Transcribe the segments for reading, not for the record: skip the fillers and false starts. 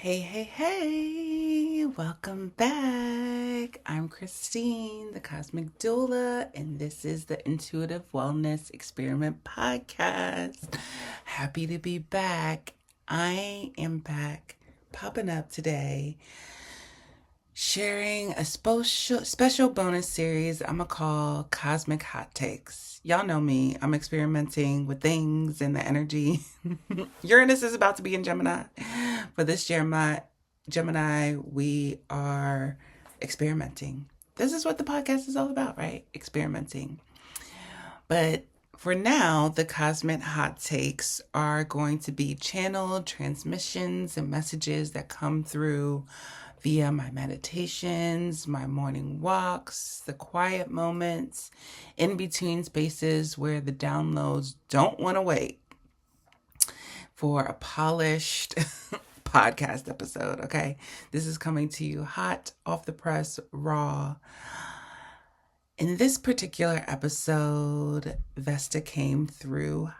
Hey, welcome back. I'm Christine, the Cosmic Doula, and this is the Intuitive Wellness Experiment Podcast. Happy to be back. I am back, popping up today, sharing a special bonus series I'm going to call Cosmic Hot Takes. Y'all know me. I'm experimenting with things and the energy. Uranus is about to be in Gemini. For this Gemini, we are experimenting. This is what the podcast is all about, right? Experimenting. But for now, the Cosmic Hot Takes are going to be channeled transmissions and messages that come through via my meditations, my morning walks, the quiet moments, in between spaces where the downloads don't want to wait for a polished podcast episode, okay? This is coming to you hot, off the press, raw. In this particular episode, Vesta came through.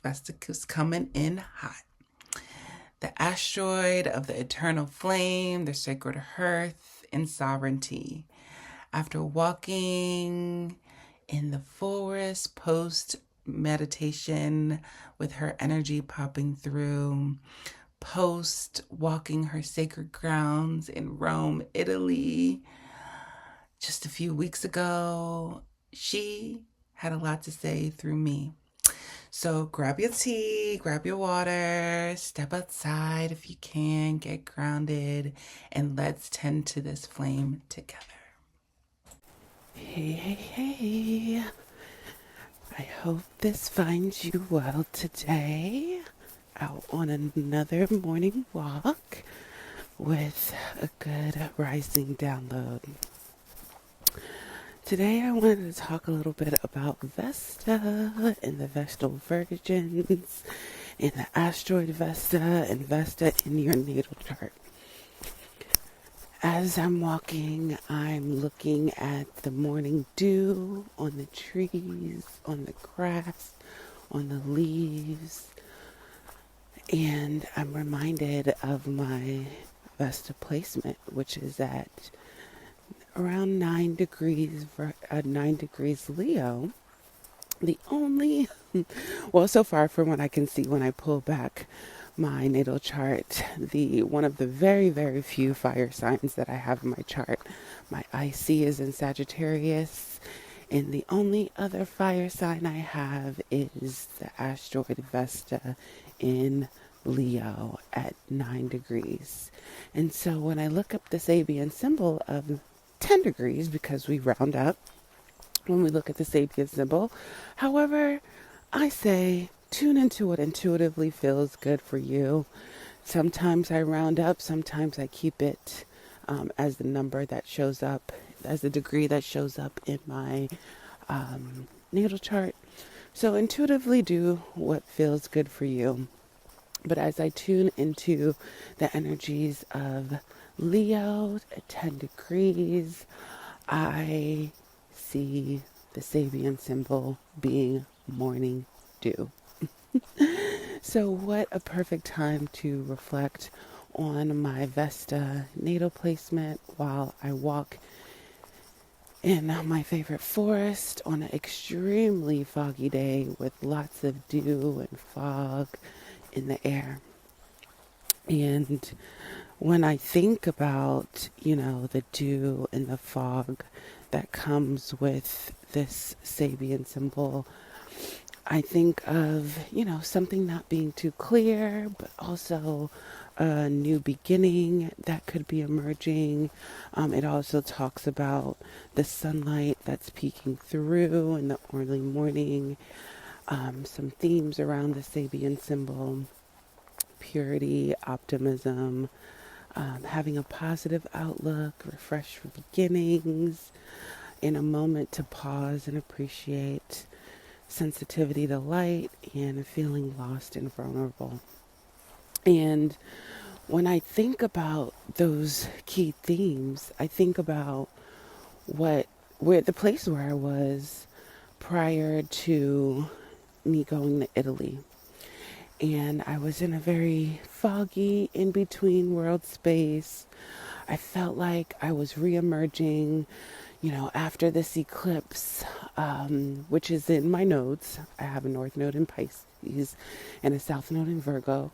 Vesta was coming in hot. The asteroid of the eternal flame, the sacred hearth, and sovereignty. After walking in the forest post meditation with her energy popping through, post walking her sacred grounds in Rome, Italy, just a few weeks ago, she had a lot to say through me. So grab your tea, grab your water, step outside if you can, get grounded, and let's tend to this flame together. Hey. I hope this finds you well today. Out on another morning walk with a good rising download. Today I wanted to talk a little bit about Vesta and the Vestal Virgins and the Asteroid Vesta and Vesta in your natal chart. As I'm walking, I'm looking at the morning dew on the trees, on the grass, on the leaves, and I'm reminded of my Vesta placement, which is at around 9 degrees Leo. The only, well, so far from what I can see when I pull back my natal chart, one of the very, very few fire signs that I have in my chart, my IC is in Sagittarius, and the only other fire sign I have is the asteroid Vesta in Leo at 9 degrees. And so when I look up the Sabian symbol of 10 degrees, because we round up when we look at the Sabian symbol, however, I say tune into what intuitively feels good for you. Sometimes I round up, sometimes I keep it as the number that shows up, as the degree that shows up in my natal chart. So intuitively do what feels good for you. But as I tune into the energies of Leo at 10 degrees, I see the Sabian symbol being morning dew. So what a perfect time to reflect on my Vesta natal placement while I walk in my favorite forest on an extremely foggy day with lots of dew and fog in the air. And when I think about, the dew and the fog that comes with this Sabian symbol, I think of, something not being too clear, but also a new beginning that could be emerging. It also talks about the sunlight that's peeking through in the early morning. Some themes around the Sabian symbol: purity, optimism, having a positive outlook, refresh for beginnings, in a moment to pause and appreciate, sensitivity to light, and feeling lost and vulnerable. And when I think about those key themes, I think about the place where I was prior to me going to Italy. and I was in a very foggy, in-between world space. I felt like I was re-emerging, after this eclipse, which is in my nodes. I have a north node in Pisces and a south node in Virgo.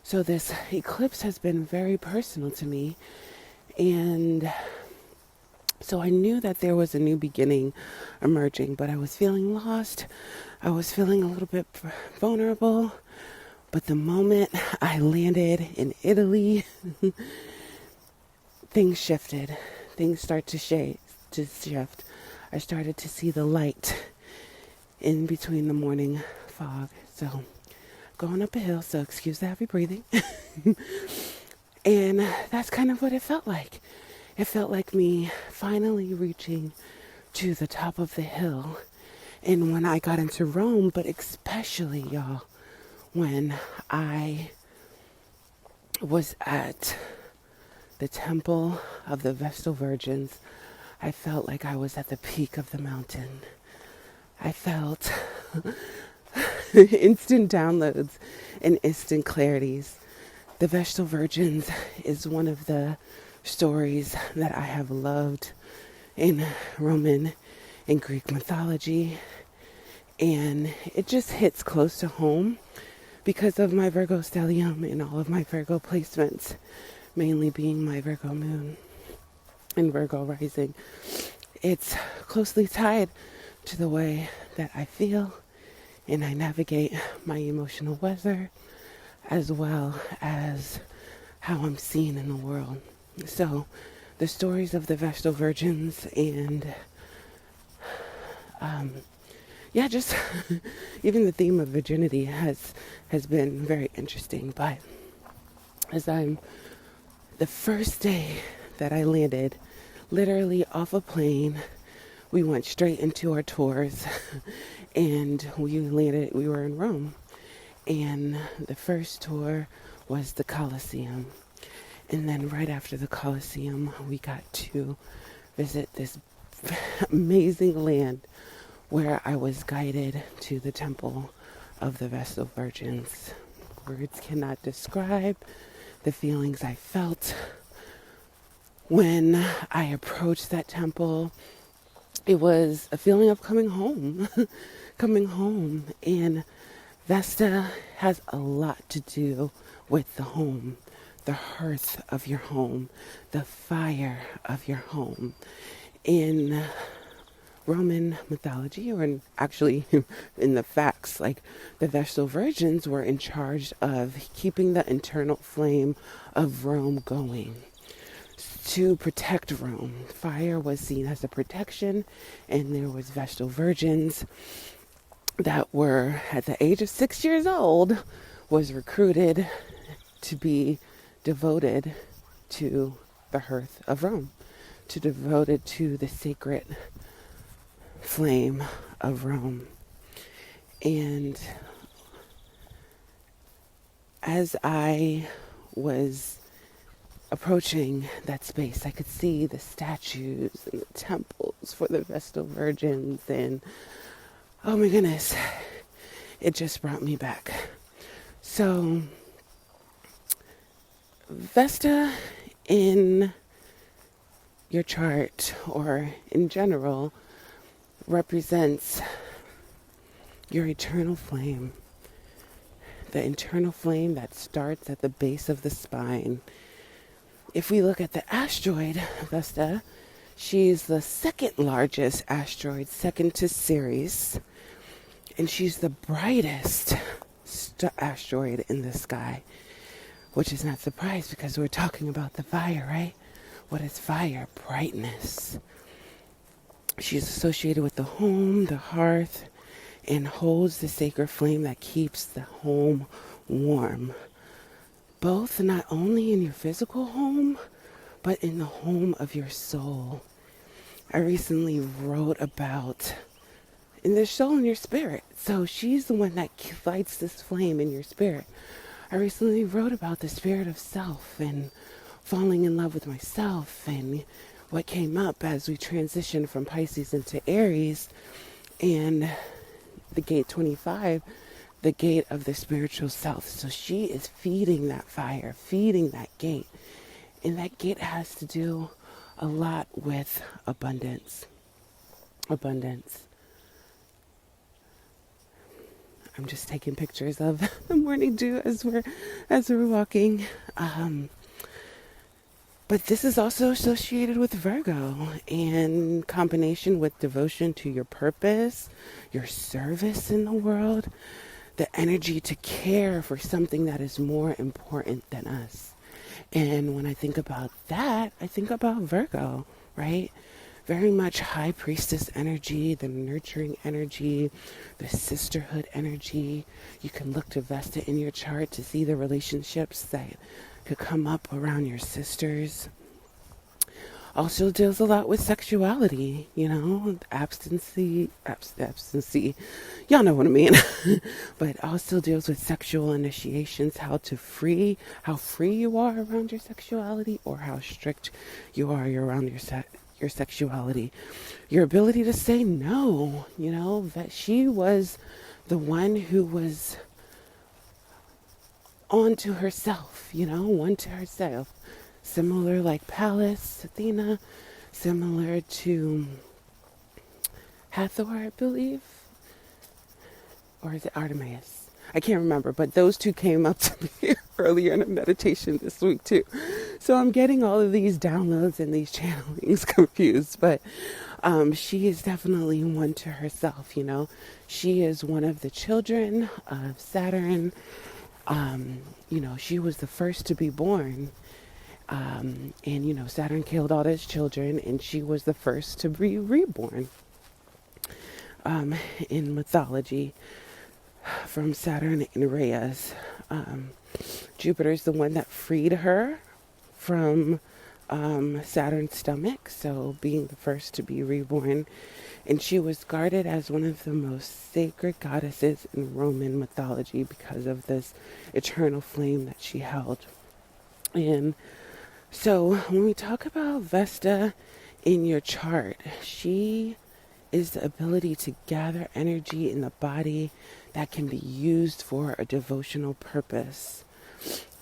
So this eclipse has been very personal to me. And so I knew that there was a new beginning emerging, but I was feeling lost. I was feeling a little bit vulnerable. But the moment I landed in Italy, things shifted. Things start to shift. I started to see the light in between the morning fog. So going up a hill, so excuse the heavy breathing. And that's kind of what it felt like. It felt like me finally reaching to the top of the hill. And when I got into Rome, but especially, y'all, when I was at the temple of the Vestal Virgins, I felt like I was at the peak of the mountain. I felt instant downloads and instant clarities. The Vestal Virgins is one of the stories that I have loved in Roman and Greek mythology, and it just hits close to home because of my Virgo stellium and all of my Virgo placements, mainly being my Virgo moon and Virgo rising. It's closely tied to the way that I feel and I navigate my emotional weather, as well as how I'm seen in the world. So the stories of the Vestal Virgins and just even the theme of virginity has been very interesting. But the first day that I landed, literally off a plane, we went straight into our tours and we were in Rome. And the first tour was the Colosseum. And then right after the Colosseum, we got to visit this amazing land where I was guided to the temple of the Vestal Virgins. Words cannot describe the feelings I felt when I approached that temple. It was a feeling of coming home, coming home. And Vesta has a lot to do with the home, the hearth of your home, the fire of your home. In Roman mythology, or actually in the facts, like the Vestal Virgins were in charge of keeping the internal flame of Rome going. To protect Rome, fire was seen as a protection, and there was Vestal Virgins that were, at the age of 6 years old, was recruited to be devoted to the hearth of Rome, to devoted to the sacred flame of Rome. And as I was approaching that space, I could see the statues and the temples for the Vestal Virgins, and oh my goodness, it just brought me back. So Vesta in your chart, or in general, represents your eternal flame, the internal flame that starts at the base of the spine. If we look at the asteroid Vesta, she's the second largest asteroid, second to Ceres, and she's the brightest asteroid in the sky, which is not surprised because we're talking about the fire, right? What is fire? Brightness. She's associated with the home, the hearth, and holds the sacred flame that keeps the home warm. Both not only in your physical home, but in the home of your soul. I recently wrote about in the soul and your spirit. So she's the one that lights this flame in your spirit. I recently wrote about the spirit of self and falling in love with myself, and what came up as we transitioned from Pisces into Aries, and the gate 25, the gate of the spiritual self. So she is feeding that fire, feeding that gate. And that gate has to do a lot with abundance. Abundance. I'm just taking pictures of the morning dew as we're walking. But this is also associated with Virgo, in combination with devotion to your purpose, your service in the world, the energy to care for something that is more important than us. And when I think about that, I think about Virgo, right? Very much high priestess energy, the nurturing energy, the sisterhood energy. You can look to Vesta in your chart to see the relationships that could come up around your sisters. Also deals a lot with sexuality, abstinency, y'all know what I mean. But also deals with sexual initiations, how free you are around your sexuality, or how strict you are around your sexuality. Your ability to say no, that she was the one who was on to herself, one to herself. Similar like Pallas, Athena, similar to Hathor, I believe. Or is it Artemis? I can't remember, but those two came up to me earlier in a meditation this week too. So I'm getting all of these downloads and these channelings confused, but she is definitely one to herself, She is one of the children of Saturn. She was the first to be born. And Saturn killed all his children, and she was the first to be reborn. In mythology, from Saturn and Rhea's. Jupiter's the one that freed her from Saturn's stomach, so being the first to be reborn. And she was guarded as one of the most sacred goddesses in Roman mythology because of this eternal flame that she held. And so when we talk about Vesta in your chart, she is the ability to gather energy in the body that can be used for a devotional purpose.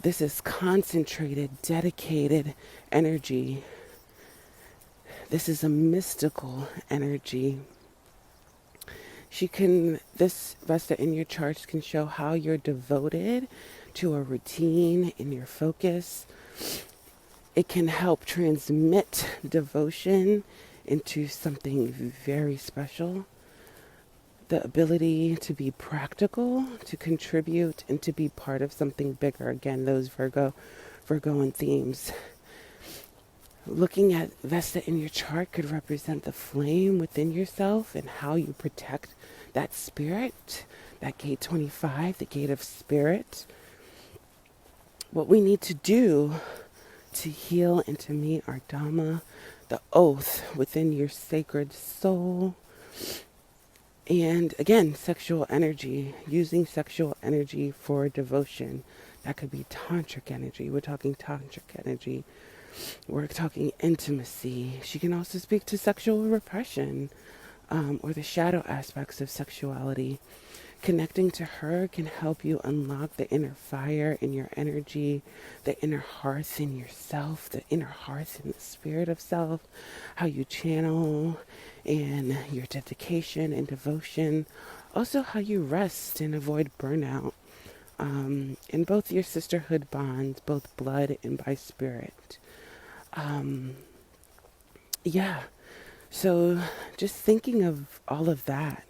This is concentrated, dedicated energy. This is a mystical energy. This Vesta in your charts can show how you're devoted to a routine in your focus. It can help transmit devotion into something very special. The ability to be practical, to contribute, and to be part of something bigger. Again, those Virgoan themes. Looking at Vesta in your chart could represent the flame within yourself and how you protect that spirit, that gate 25, the gate of spirit. What we need to do to heal and to meet our Dhamma, the oath within your sacred soul. And again, sexual energy, using sexual energy for devotion. That could be tantric energy. We're talking tantric energy. We're talking intimacy. She can also speak to sexual repression, or the shadow aspects of sexuality. Connecting to her can help you unlock the inner fire in your energy, the inner hearth in yourself, the inner hearth in the spirit of self, how you channel, and your dedication and devotion. Also how you rest and avoid burnout in both your sisterhood bonds, both blood and by spirit. So just thinking of all of that,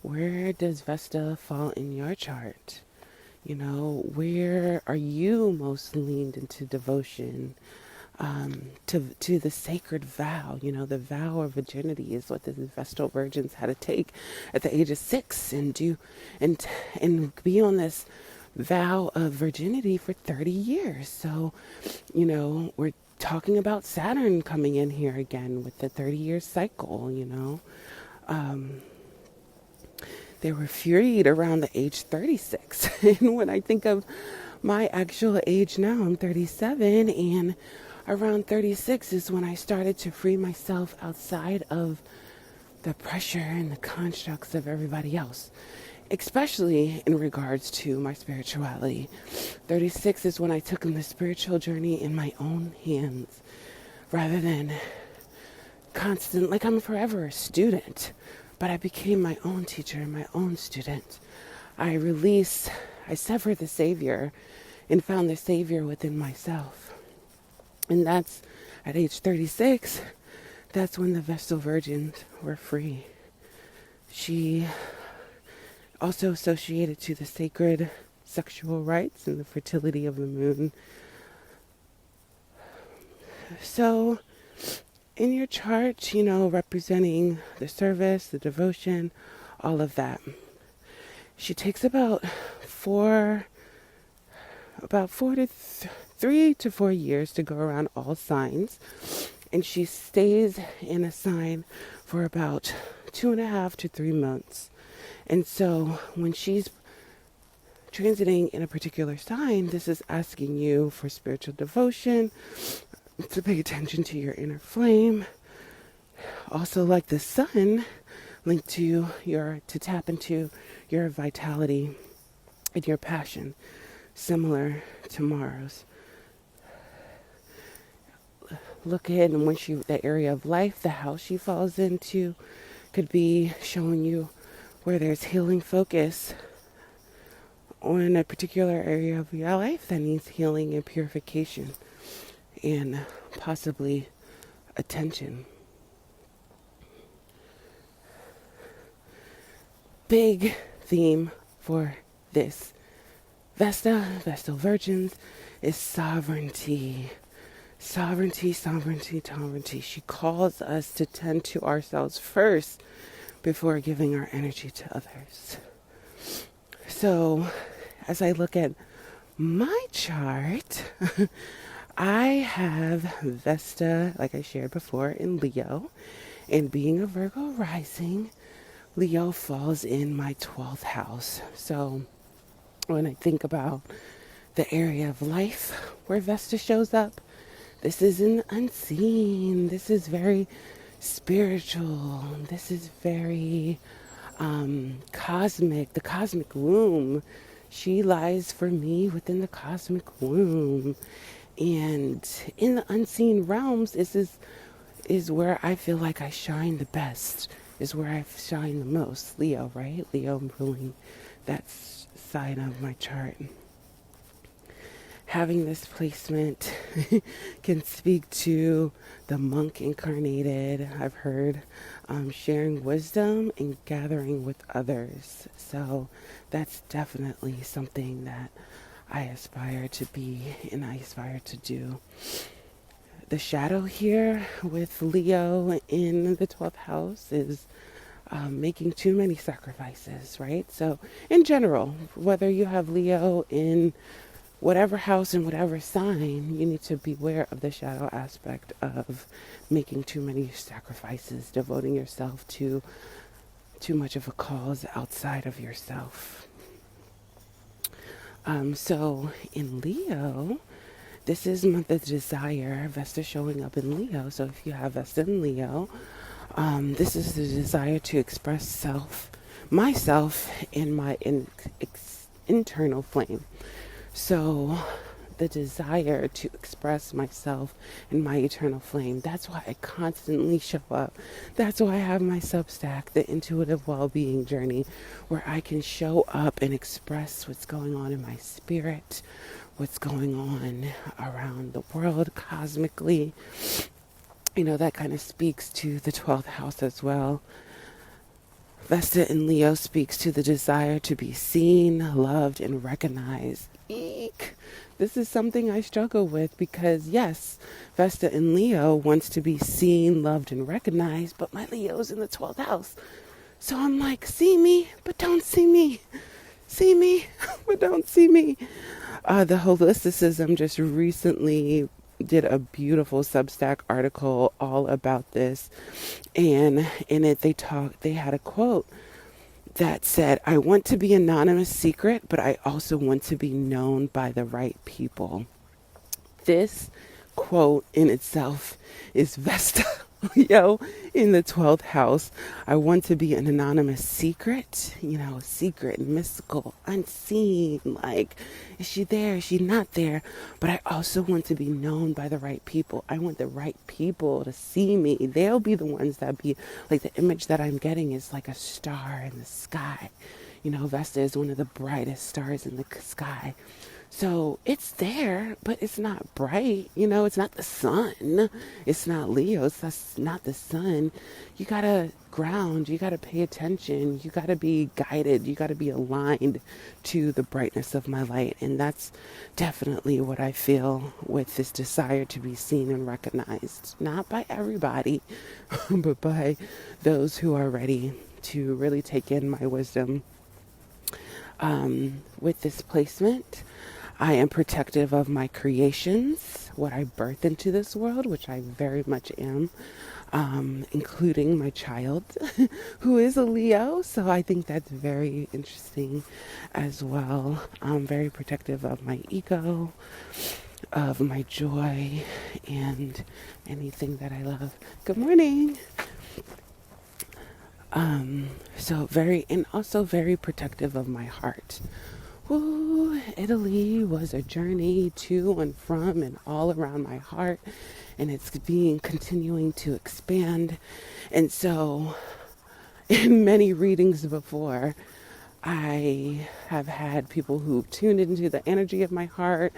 where does Vesta fall in your chart? Where are you most leaned into devotion? To the sacred vow, the vow of virginity is what the Vestal Virgins had to take at the age of 6 and do, and be on this vow of virginity for 30 years. So, we're talking about Saturn coming in here again with the 30-year cycle, They were freed around the age 36. And when I think of my actual age now, I'm 37, and around 36 is when I started to free myself outside of the pressure and the constructs of everybody else. especially in regards to my spirituality. 36 is when I took the spiritual journey in my own hands rather than constant, like I'm forever a student, but I became my own teacher and my own student. I severed the Savior and found the Savior within myself. And that's at age 36, that's when the Vestal Virgins were free. She also associated to the sacred sexual rites and the fertility of the moon. So in your chart, representing the service, the devotion, all of that. She takes about 3 to 4 years to go around all signs. And she stays in a sign for about 2.5 to 3 months. And so when she's transiting in a particular sign, this is asking you for spiritual devotion, to pay attention to your inner flame. Also, like the sun, linked to tap into your vitality and your passion, similar to Mars. Look at and the area of life, the house she falls into, could be showing you where there's healing focus on a particular area of your life that needs healing and purification and possibly attention. Big theme for this Vestal Virgins, is sovereignty. Sovereignty. She calls us to tend to ourselves first before giving our energy to others. So, as I look at my chart, I have Vesta, like I shared before, in Leo. And being a Virgo rising, Leo falls in my 12th house. So, when I think about the area of life where Vesta shows up, this is an unseen. This is very spiritual. This is very cosmic. The cosmic womb. She lies for me within the cosmic womb. And in the unseen realms, this is where I feel like I shine the best. Is where I shine the most. Leo, right? Leo ruling that side of my chart. Having this placement can speak to the monk incarnated. I've heard sharing wisdom and gathering with others. So that's definitely something that I aspire to be and I aspire to do. The shadow here with Leo in the 12th house is making too many sacrifices, right? So in general, whether you have Leo in whatever house and whatever sign, you need to beware of the shadow aspect of making too many sacrifices, devoting yourself to too much of a cause outside of yourself. So in Leo, this is the desire, Vesta showing up in Leo. So if you have Vesta in Leo, this is the desire to express myself in my internal flame. So the desire to express myself in my eternal flame, that's why I constantly show up. That's why I have my Substack, the Intuitive Wellbeing Journey, where I can show up and express what's going on in my spirit, what's going on around the world cosmically. That kind of speaks to the 12th house as well. Vesta in Leo speaks to the desire to be seen, loved, and recognized. Eek! This is something I struggle with because, yes, Vesta in Leo wants to be seen, loved, and recognized, but my Leo's in the 12th house. So I'm like, see me, but don't see me. See me, but don't see me. The holisticism just recently did a beautiful Substack article all about this. And in it, they had a quote that said, I want to be anonymous secret, but I also want to be known by the right people. This quote in itself is Vesta. In the 12th house, I want to be an anonymous secret, secret, mystical, unseen. Like, is she there? Is she not there? But I also want to be known by the right people. I want the right people to see me. They'll be the ones that be like the image that I'm getting is like a star in the sky. Vesta is one of the brightest stars in the sky. So it's there, but it's not bright. It's not the sun. It's not Leo. That's not the sun. You got to ground. You got to pay attention. You got to be guided. You got to be aligned to the brightness of my light. And that's definitely what I feel with this desire to be seen and recognized. Not by everybody, but by those who are ready to really take in my wisdom. With this placement, I am protective of my creations, what I birth into this world, which I very much am, including my child, who is a Leo. So I think that's very interesting as well. I'm very protective of my ego, of my joy, and anything that I love. Good morning. And also very protective of my heart. Ooh, Italy was a journey to and from and all around my heart, and it's continuing to expand. And so, in many readings before, I have had people who tuned into the energy of my heart,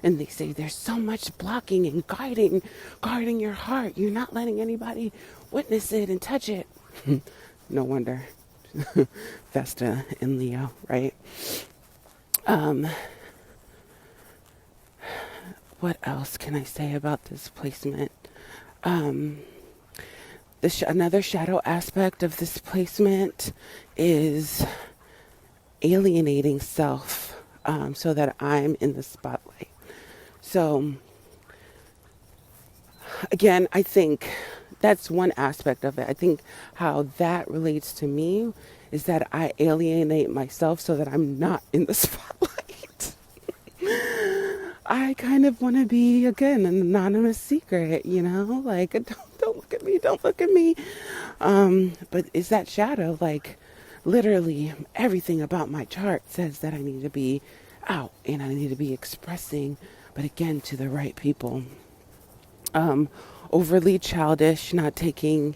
and they say there's so much blocking and guarding your heart. You're not letting anybody witness it and touch it. No wonder. Vesta and Leo, right? What else can I say about this placement? Another shadow aspect of this placement is alienating self, so that I'm in the spotlight. So, again, I think that's one aspect of it. I think how that relates to me is that I alienate myself so that I'm not in the spotlight. I kind of want to be, again, an anonymous secret, like, don't look at me. But is that shadow, like, literally everything about my chart says that I need to be out and I need to be expressing, but again, to the right people. Overly childish, not taking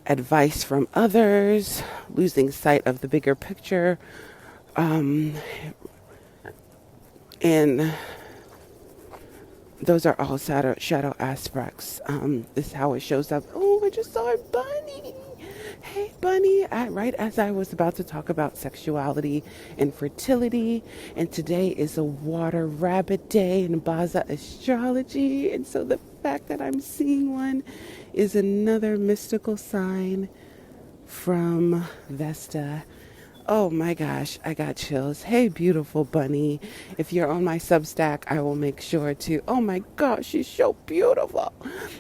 advice from others, losing sight of the bigger picture, and those are all shadow aspects. This is how it shows up. Oh, I just saw a bunny. Hey, bunny. Right as I was about to talk about sexuality and fertility, and today is a water rabbit day in Baza Astrology, and so the fact that I'm seeing one is another mystical sign from Vesta. Oh my gosh, I got chills. Hey, beautiful bunny. If you're on my Substack, I will make sure to, oh my gosh, she's so beautiful.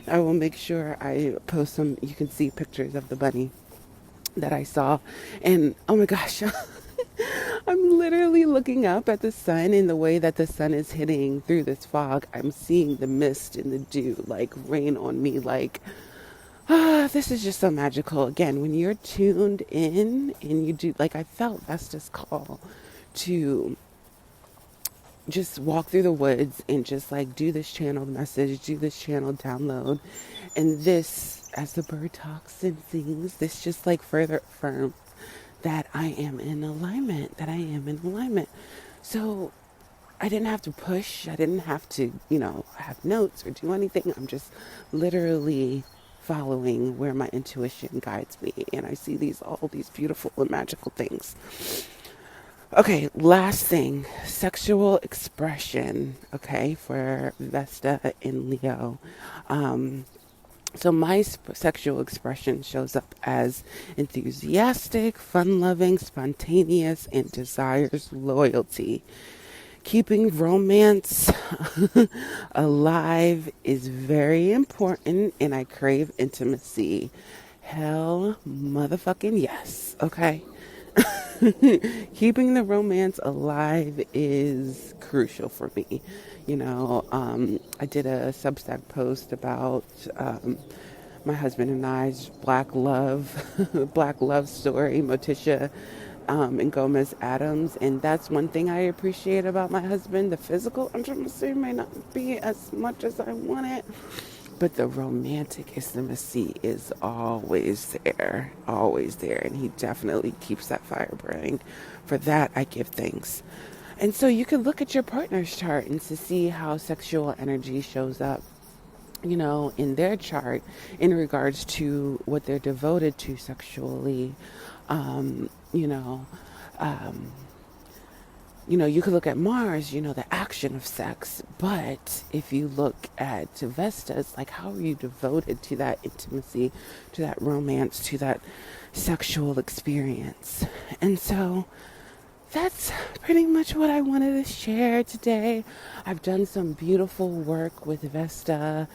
I will make sure I post some, you can see pictures of the bunny that I saw. And oh my gosh, I'm literally looking up at the sun, in the way that the sun is hitting through this fog. I'm seeing the mist and the dew like rain on me, like, this is just so magical. Again, when you're tuned in and you do, like, I felt Vesta's call to just walk through the woods and just like do this channeled message, do this channeled download. And this, as the bird talks and sings, this just like further affirms that I am in alignment, So I didn't have to push. I didn't have to, have notes or do anything. I'm just literally following where my intuition guides me. And I see all these beautiful and magical things. Okay, last thing, sexual expression, okay, for Vesta in Leo. So my sexual expression shows up as enthusiastic, fun-loving, spontaneous, and desires loyalty. Keeping romance alive is very important, and I crave intimacy. Hell motherfucking yes, okay? Keeping the romance alive is crucial for me. I did a Substack post about my husband and I's black love, black love story, Motisha and Gomez Adams. And that's one thing I appreciate about my husband. The physical intimacy may not be as much as I want it, but the romantic intimacy is always there, always there. And he definitely keeps that fire burning. For that, I give thanks. And so you can look at your partner's chart and to see how sexual energy shows up, you know, in their chart in regards to what they're devoted to sexually. You know, you could look at Mars, you know, the action of sex. But if you look at Vesta, it's like, how are you devoted to that intimacy, to that romance, to that sexual experience? And so that's pretty much what I wanted to share today. I've done some beautiful work with Vesta,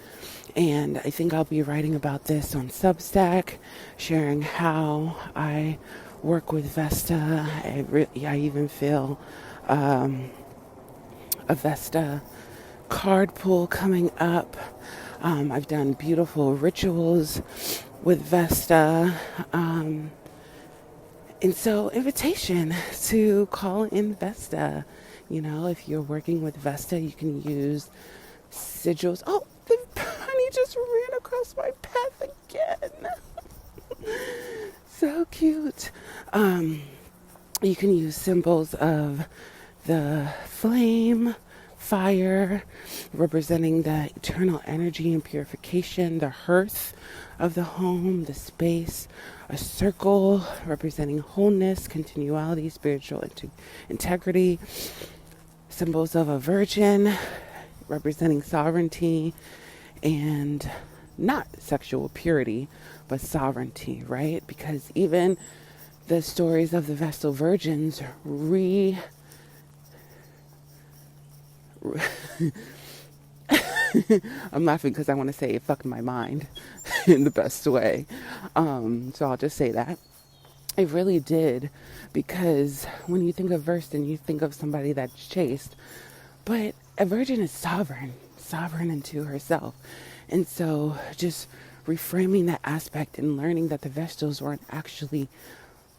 and I think I'll be writing about this on Substack, sharing how I work with Vesta. I even feel a Vesta card pull coming up. I've done beautiful rituals with Vesta. And so, invitation to call in Vesta. You know, if you're working with Vesta, you can use sigils. Oh, the honey just ran across my path again. So cute. You can use symbols of the flame, fire, representing the eternal energy and purification, the hearth of the home, the space, a circle representing wholeness, continuality, spiritual integrity, symbols of a virgin representing sovereignty and not sexual purity, but sovereignty, right? Because even the stories of the Vestal Virgins I'm laughing because I want to say it fucked my mind in the best way. So I'll just say that. It really did, because when you think of virgin, you think of somebody that's chaste, but a virgin is sovereign into herself. And so just reframing that aspect and learning that the Vestals weren't actually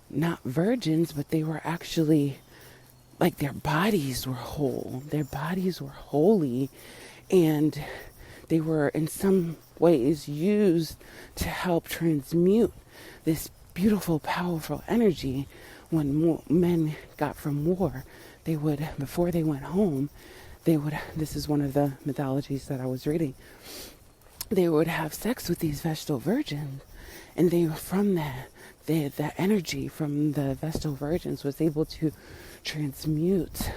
not virgins, but they were actually, like, their bodies were whole. Their bodies were holy, and they were in some ways used to help transmute this beautiful, powerful energy. When men got from war, they would, before they went home, this is one of the mythologies that I was reading, they would have sex with these Vestal Virgins, and they were from that, the energy from the Vestal Virgins was able to transmute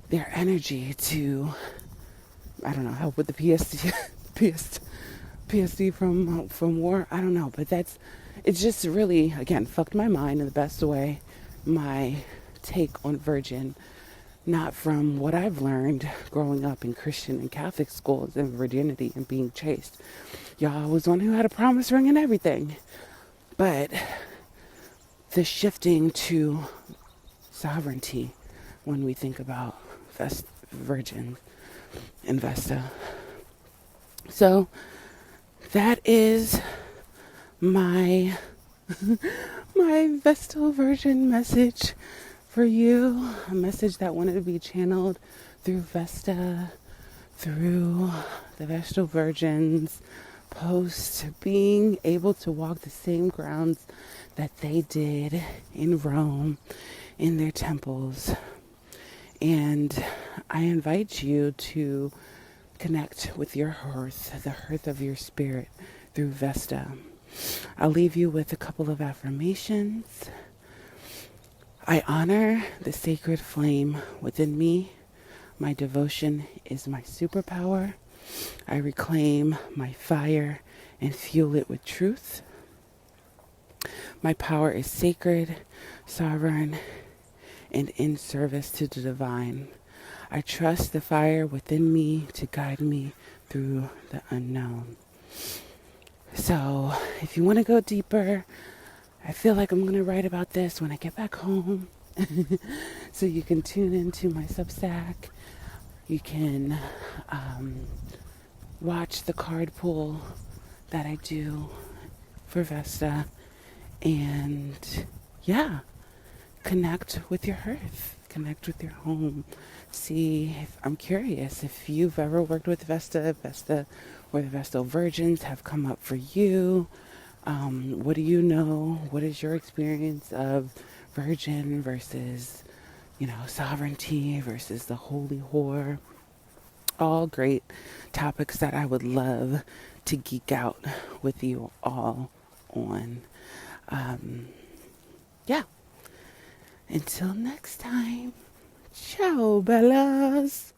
their energy to, I don't know, help with the PSD from war. I don't know, but it's just really, again, fucked my mind in the best way. My take on virgin, not from what I've learned growing up in Christian and Catholic schools and virginity and being chaste. Y'all was one who had a promise ring and everything. But the shifting to sovereignty when we think about Virgin and Vesta. So that is my Vestal Virgin message for you. A message that wanted to be channeled through Vesta, through the Vestal Virgins, post being able to walk the same grounds that they did in Rome, in their temples. And I invite you to connect with your hearth, the hearth of your spirit, through Vesta. I'll leave you with a couple of affirmations. I honor the sacred flame within me. My devotion is my superpower. I reclaim my fire and fuel it with truth. My power is sacred, sovereign, and in service to the divine. I trust the fire within me to guide me through the unknown. So, if you want to go deeper, I feel like I'm going to write about this when I get back home. So you can tune into my Substack. You can watch the card pull that I do for Vesta. And yeah, connect with your hearth, connect with your home. See, if, I'm curious if you've ever worked with Vesta, or the Vestal Virgins have come up for you. What do you know? What is your experience of virgin versus, sovereignty versus the holy whore? All great topics that I would love to geek out with you all on. Yeah. Until next time. Ciao, Bellas.